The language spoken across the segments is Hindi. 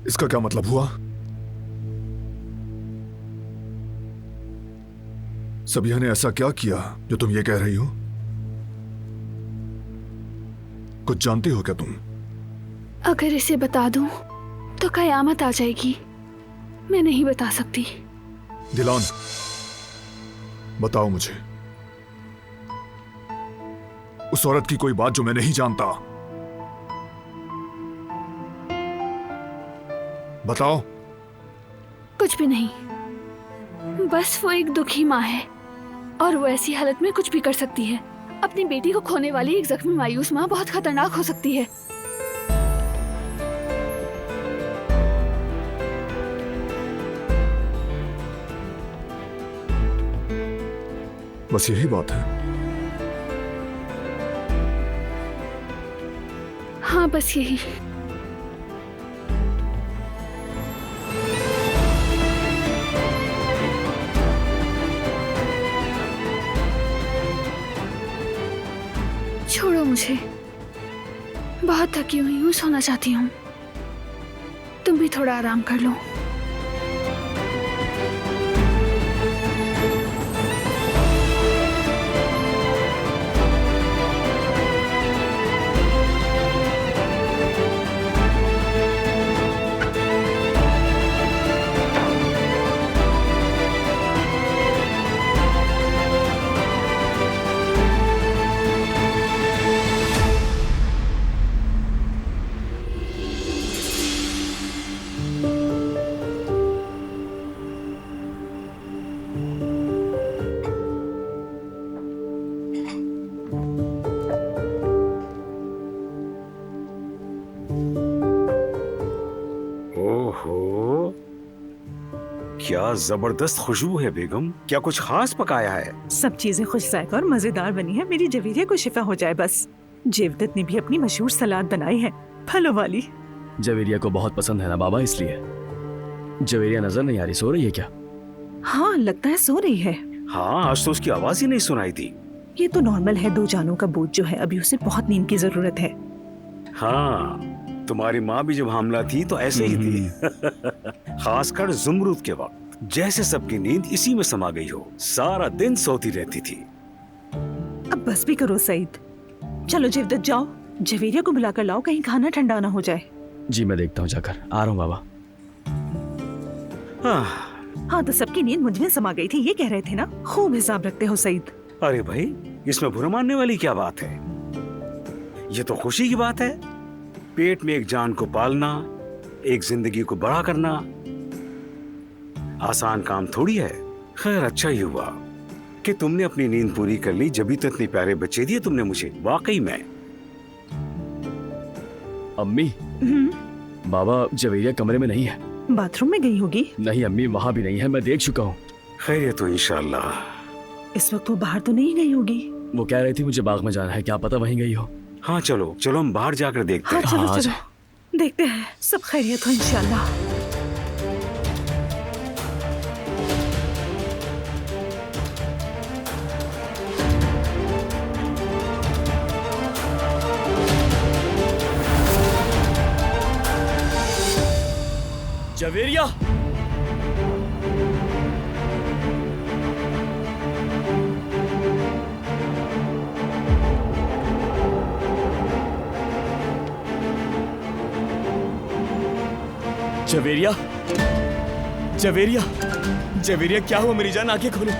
इसका क्या मतलब हुआ? सबिया ने ऐसा क्या किया जो तुम ये कह रही हो? कुछ जानती हो क्या तुम? अगर इसे बता दूं तो कयामत आ जाएगी। मैं नहीं बता सकती। दिलान, बताओ मुझे उस औरत की कोई बात जो मैं नहीं जानता। बताओ। कुछ भी नहीं, बस वो एक दुखी माँ है और वो ऐसी हालत में कुछ भी कर सकती है। अपनी बेटी को खोने वाली एक जख्मी मायूस माँ बहुत खतरनाक हो सकती है। बस यही बात है? हाँ, बस यही। छोड़ो मुझे, बहुत थकी हुई हूँ, सोना चाहती हूँ। तुम भी थोड़ा आराम कर लो। क्या जबरदस्त खुशबू है बेगम। क्या कुछ खास पकाया है? सब चीजें खुश जायका और मजेदार बनी है। मेरी जवेरिया को शिफा हो जाए बस। जेवदत ने भी अपनी मशहूर सलाद बनाई है, फलों वाली। जवेरिया को बहुत पसंद है ना बाबा, इसलिए। जवेरिया नजर नहीं आ रही, सो रही है क्या? हाँ, लगता है सो रही है। हाँ, आज तो उसकी आवाज ही नहीं सुनाई थी। ये तो नॉर्मल है, 2 जानों का बोझ जो है, अभी उसे बहुत नींद की जरूरत है। हाँ, तुम्हारी माँ भी जब हामला थी तो ऐसे ही थी। खासकर जुमरूद के वक्त, जैसे सबकी नींद इसी में समा गई हो। सारा दिन सोती रहती थी। अब बस भी करो सईद। चलो जेवदत जाओ, जवेरिया को बुलाकर लाओ, कहीं खाना ठंडा ना हो जाए। जी मैं देखता हूँ, जाकर आ रहा हूँ बाबा। हाँ, तो सबकी नींद मुझ में समा गई थी, ये कह रहे थे ना। खूब हिसाब रखते हो सईद। अरे भाई, इसमें बुरा मानने वाली क्या बात है? ये तो खुशी की बात है। पेट में एक जान को पालना, एक जिंदगी को बड़ा करना आसान काम थोड़ी है। खैर, अच्छा ही हुआ कि तुमने अपनी नींद पूरी कर ली, जब भी तो इतने प्यारे बच्चे दिए तुमने मुझे। वाकई में। अम्मी, बाबा जवेरिया कमरे में नहीं है। बाथरूम में गई होगी। नहीं अम्मी, वहाँ भी नहीं है, मैं देख चुका हूँ। खैर, ये तो इंशाल्लाह। इस वक्त वो बाहर तो नहीं गई होगी। वो कह रही थी मुझे बाग में जाना है, क्या पता वहीं गई हो। हाँ, चलो चलो हम बाहर जाकर देखते हाँ, हैं। चलो हाँ, चलो देखते हैं, सब खैरियत हो इंशाल्लाह। जवेरिया, जवेरिया, जवेरिया, जवेरिया, क्या हुआ मेरी जान? आंखें खोलो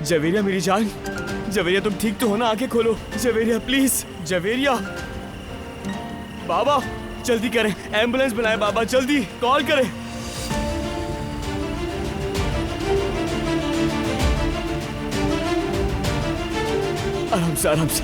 जवेरिया, मेरी जान। जवेरिया, तुम ठीक तो हो ना? आंखें खोलो जवेरिया, प्लीज। जवेरिया, बाबा जल्दी करें, एम्बुलेंस बुलाएं बाबा, जल्दी कॉल करें। आराम से, आराम से।